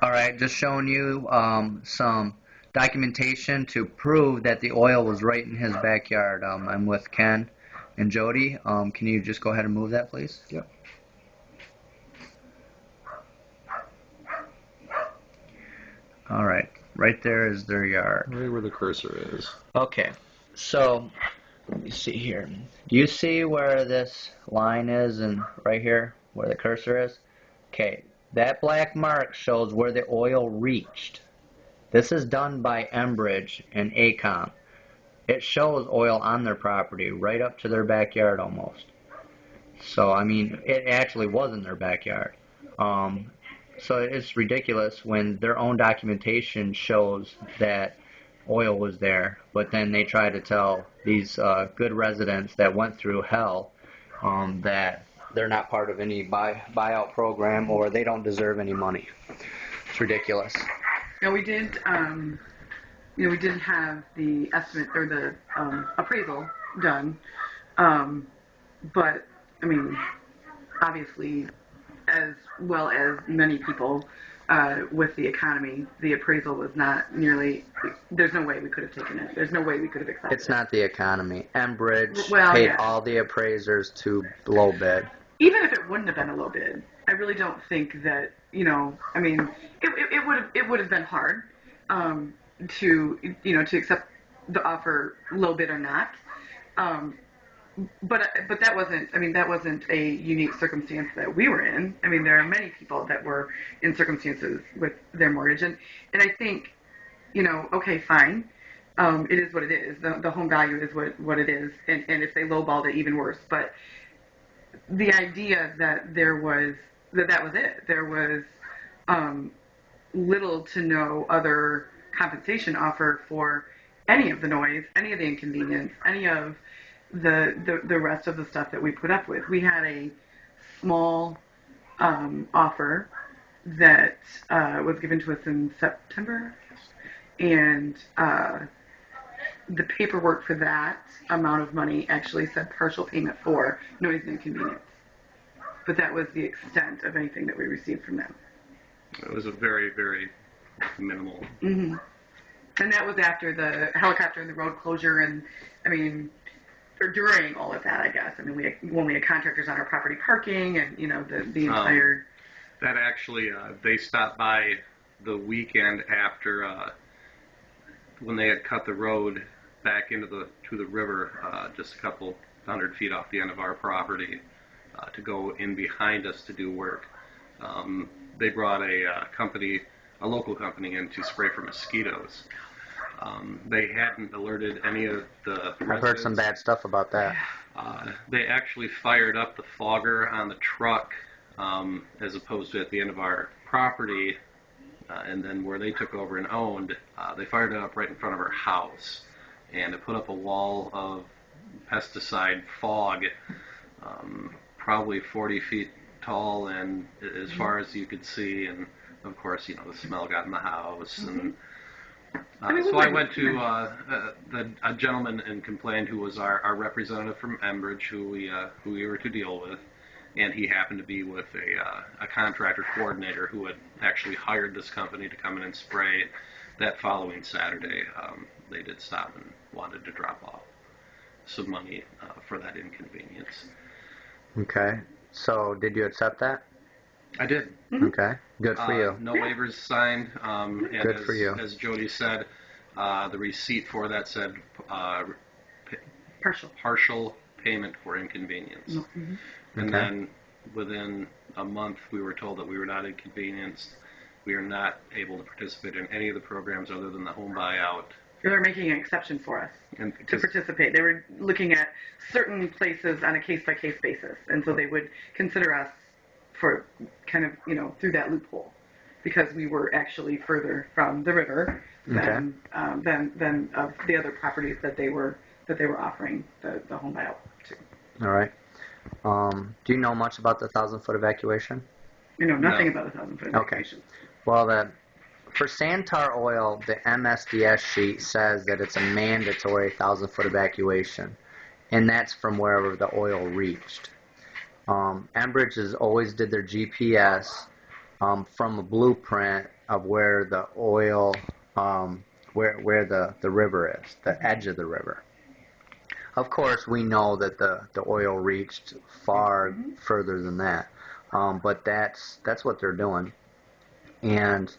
All right, just showing you some documentation to prove that the oil was right in his backyard. I'm with Ken and Jody. Can you just go ahead and move that, please? Yep. All right, right there is their yard. Right where the cursor is. Okay, so let me see here. Do you see where this line is, and right here where the cursor is? Okay, that black mark shows where the oil reached. This is done by ENBRIDGE and ACOM. It shows oil on their property right up to their backyard almost. So, I mean, it actually was in their backyard. So it's ridiculous when their own documentation shows that oil was there, but then they try to tell these good residents that went through hell that they're not part of any buyout program or they don't deserve any money. It's ridiculous. Now we did, we didn't have the estimate or the appraisal done, but I mean, obviously, as well as many people with the economy, the appraisal was not nearly. There's no way we could have taken it. There's no way we could have accepted it. It's not the economy. ENBRIDGE paid all the appraisers to low bid. Even if it wouldn't have been a low bid, I really don't think that, I mean, it would have been hard to accept the offer, low bid or not. But that wasn't a unique circumstance that we were in. I mean, there are many people that were in circumstances with their mortgage, and I think, okay, fine. It is what it is. The home value is what it is, and if they lowballed it, even worse. But the idea that that was it. There was little to no other compensation offer for any of the noise, any of the inconvenience, any of the rest of the stuff that we put up with. We had a small offer that was given to us in September, and the paperwork for that amount of money actually said partial payment for noise and inconvenience. But that was the extent of anything that we received from them. It was a very, very minimal. Mm-hmm. And that was after the helicopter and the road closure, and I mean, or during all of that, I guess. I mean, when we had contractors on our property parking, and the entire. That actually, they stopped by the weekend after when they had cut the road back to the river, just a couple 100 feet off the end of our property, to go in behind us to do work. They brought a local company in to spray for mosquitoes. They hadn't alerted any of the residents. I've heard some bad stuff about that. They actually fired up the fogger on the truck as opposed to at the end of our property, and then where they took over and owned, they fired it up right in front of our house, and it put up a wall of pesticide fog, probably 40 feet tall and as far as you could see, and of course, the smell got in the house, and so I went to a gentleman and complained, who was our representative from ENBRIDGE, who we were to deal with, and he happened to be with a contractor coordinator who had actually hired this company to come in and spray. That following Saturday, they did stop and wanted to drop off some money for that inconvenience. Okay. So did you accept that? I did. Okay. Good for you. No waivers signed. And Good for you. As Jody said, the receipt for that said partial payment for inconvenience. Mm-hmm. And then within a month, we were told that we were not inconvenienced. We are not able to participate in any of the programs other than the home buyout. They were making an exception for us to participate. They were looking at certain places on a case-by-case basis, and so they would consider us for kind of, through that loophole, because we were actually further from the river than of the other properties that they were offering the home buyout to. All right. Do you know much about the 1,000-foot evacuation? Nothing about the 1,000-foot evacuation. Okay. Well, for Santar oil, the MSDS sheet says that it's a mandatory 1,000-foot evacuation, and that's from wherever the oil reached. ENBRIDGE has always did their GPS from a blueprint of where the oil, where the river is, the edge of the river. Of course, we know that the oil reached far further than that, but that's what they're doing. And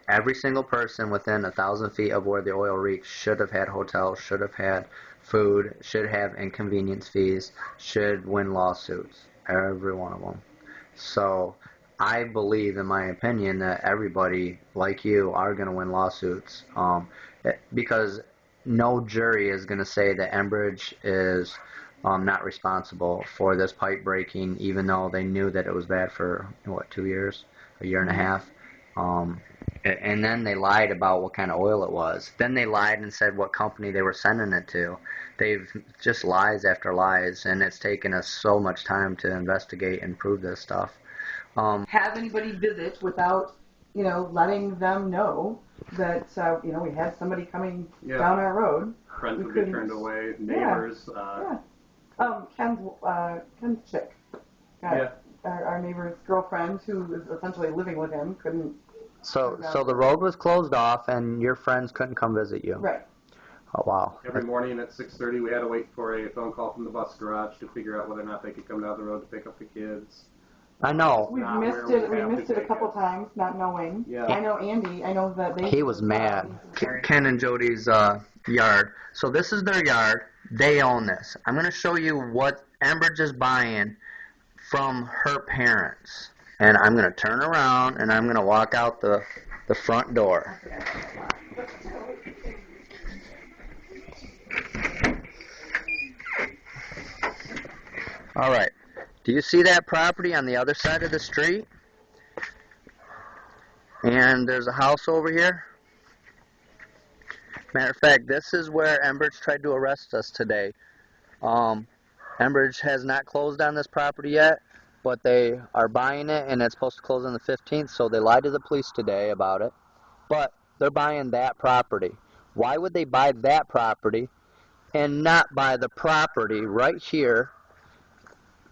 every single person within 1,000 feet of where the oil reached should have had hotels, should have had food, should have inconvenience fees, should win lawsuits, every one of them. So I believe, in my opinion, that everybody like you are going to win lawsuits, because no jury is going to say that ENBRIDGE is not responsible for this pipe breaking, even though they knew that it was bad for, what, 2 years, a year and a half. And then they lied about what kind of oil it was. Then they lied and said what company they were sending it to. They've just lies after lies, and it's taken us so much time to investigate and prove this stuff. Have anybody visit without, letting them know that, we had somebody coming down our road. Friends would be turned away, neighbors. Ken's chick. Our neighbor's girlfriend, who was essentially living with him, couldn't. So the road was closed off, and your friends couldn't come visit you. Right. Oh, wow. Every morning at 6:30, we had to wait for a phone call from the bus garage to figure out whether or not they could come down the road to pick up the kids. I know. We've missed it. We missed it a couple times, not knowing. Yeah. I know Andy. I know that He was mad. Ken and Jody's yard. So this is their yard. They own this. I'm going to show you what ENBRIDGE is buying from her parents. And I'm going to turn around, and I'm going to walk out the front door. All right. Do you see that property on the other side of the street? And there's a house over here. Matter of fact, this is where ENBRIDGE tried to arrest us today. ENBRIDGE has not closed on this property yet, but they are buying it, and it's supposed to close on the 15th, so they lied to the police today about it. But they're buying that property. Why would they buy that property and not buy the property right here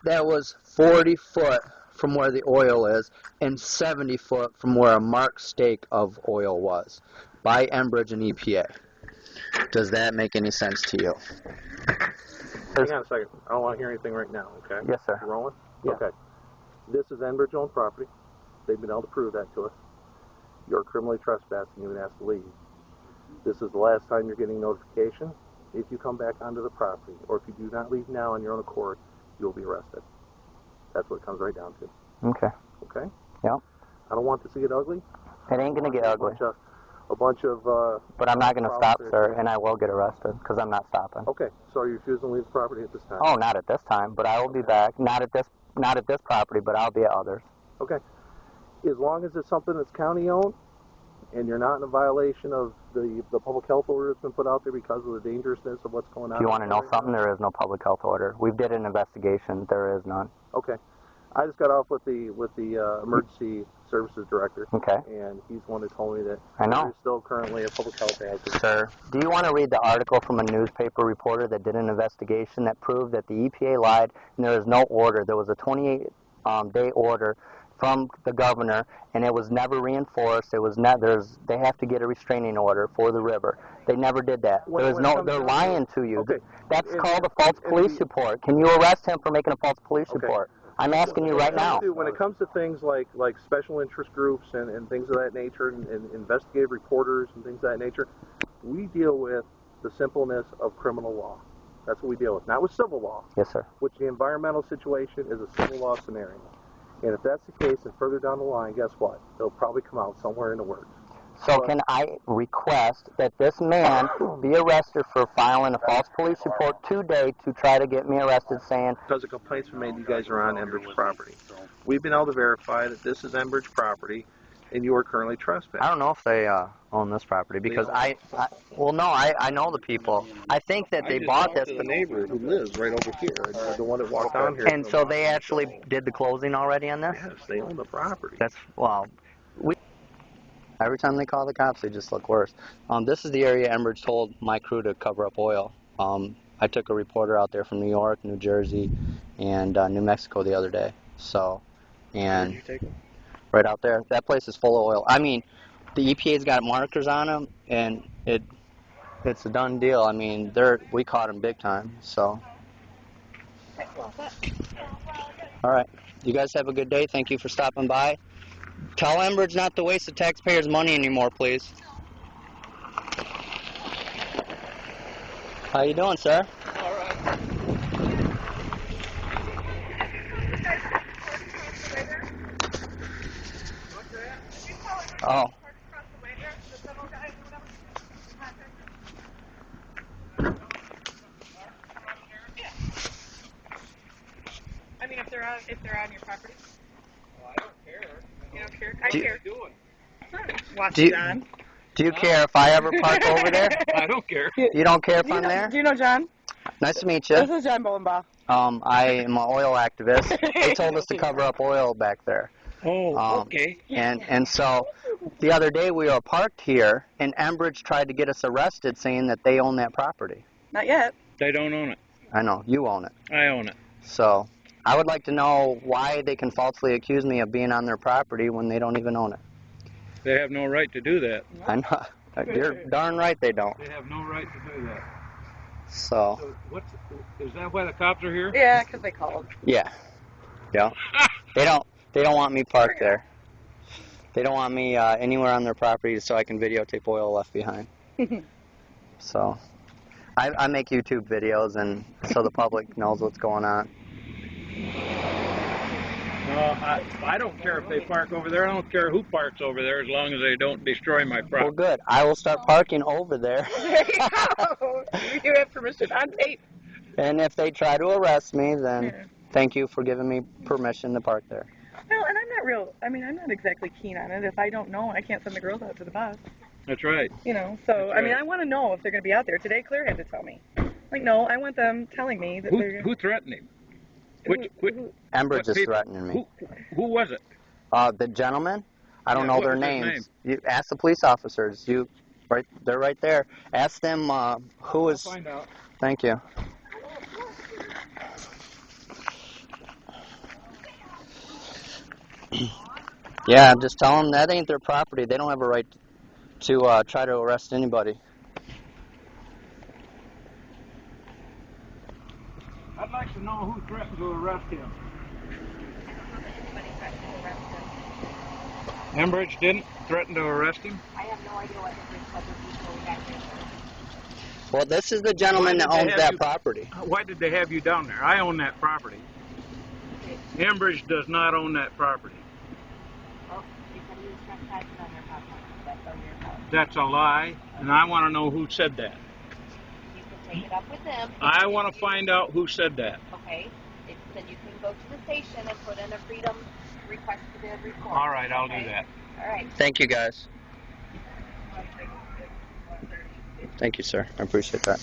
that was 40 foot from where the oil is and 70 foot from where a marked stake of oil was by ENBRIDGE and EPA? Does that make any sense to you? Hang on a second. I don't want to hear anything right now, okay? Yes, sir. You rolling? Yeah. Okay. This is ENBRIDGE owned property. They've been able to prove that to us. You're criminally trespassing. You've been asked to leave. This is the last time you're getting notification. If you come back onto the property, or if you do not leave now on your own accord, you'll be arrested. That's what it comes right down to. Okay. Okay? Yep. I don't want this to get ugly. It ain't going to get ugly. A bunch of but I'm not going to stop, sir, and I will get arrested because I'm not stopping. Okay. So are you refusing to leave the property at this time? Oh, not at this time, but I will be back. Not at this property, but I'll be at others. Okay. As long as it's something that's county owned, and you're not in a violation of the public health order that's been put out there because of the dangerousness of what's going on. If you want to know something, there is no public health order. We did an investigation. There is none. Okay. I just got off with the emergency services director. Okay. And he's the one who told me that I know. there's still currently a public health hazard. Sir, do you want to read the article from a newspaper reporter that did an investigation that proved that the EPA lied and there is no order? There was a 28-day order from the governor, and it was never reinforced. It was not. They have to get a restraining order for the river. They never did that. They're lying to you. Okay. That's called a false police report. Can you arrest him for making a false police report? I'm asking you right now. When it comes to things like special interest groups and things of that nature, and investigative reporters and things of that nature, we deal with the simpleness of criminal law. That's what we deal with, not with civil law. Yes, sir. Which the environmental situation is a civil law scenario. And if that's the case, and further down the line, guess what? It'll probably come out somewhere in the works. So can I request that this man be arrested for filing a false police report today to try to get me arrested saying... Because the complaints were made, you guys are on ENBRIDGE property. We've been able to verify that this is ENBRIDGE property, and you are currently trespassing. I don't know if they own this property, because I know the people. I think that they bought this... the neighbor who lives right over here, the one that walked down here. And so they actually did the closing already on this? Yes, they own the property. Every time they call the cops, they just look worse. This is the area ENBRIDGE told my crew to cover up oil. I took a reporter out there from New York, New Jersey, and New Mexico the other day. Where did you take them? right out there. That place is full of oil. I mean, the EPA's got markers on them, and it's a done deal. I mean, we caught them big time. So, all right, you guys have a good day. Thank you for stopping by. Tell ENBRIDGE not to waste the taxpayers' money anymore, please. How you doing, sir? All right. Oh. I mean, if they're on your property. Well, I don't care. You don't care? I Do- care. Do you, John. do you care if I ever park over there? I don't care. You don't care if I'm there? Do you know John? Nice to meet you. This is John Bolenbaugh. I am an oil activist. They told us to cover up oil back there. Oh, okay. And so the other day we were parked here, and ENBRIDGE tried to get us arrested saying that they own that property. Not yet. They don't own it. I know, you own it. I own it. So I would like to know why they can falsely accuse me of being on their property when they don't even own it. They have no right to do that. I know. You're darn right they don't. They have no right to do that. So, Is that why the cops are here? Yeah, because they called. yeah. They don't want me parked there. They don't want me anywhere on their property so I can videotape oil left behind. So, I make YouTube videos, and so the public knows what's going on. No, I don't care if they park over there. I don't care who parks over there as long as they don't destroy my Well, property. good. I will start parking over there. There you go. You have permission on tape. And if they try to arrest me, then thank you for giving me permission to park there. No, and I'm not exactly keen on it. If I don't know, I can't send the girls out to the bus. That's right. You know, so, That's right. I want to know if they're going to be out there. Today, Claire had to tell me. Like, no, I want them telling me that they're... Who threatened him? ENBRIDGE is people? threatening me. Who was it? The gentlemen, I don't Yeah, know what their was his names. You ask the police officers. They're right there. Ask them who is. I'll find out. Thank you. Yeah, just tell them that ain't their property. They don't have a right to try to arrest anybody. I'd like to know who threatened to arrest him. ENBRIDGE didn't threaten to arrest him? I have no idea what ENBRIDGE said before we got here. Well, this is the gentleman that owns that property. Why did they have you down there? I own that property. ENBRIDGE does not own that property. Well, they said he was trespassing on their property. That's on your house. That's a lie, and I want to know who said that. You can take it up with them. I want to find out who said that. Okay. Then you can go to the station and put in a freedom request for the report. All right, I'll Okay? do that. All right. Thank you, guys. Thank you, sir. I appreciate that.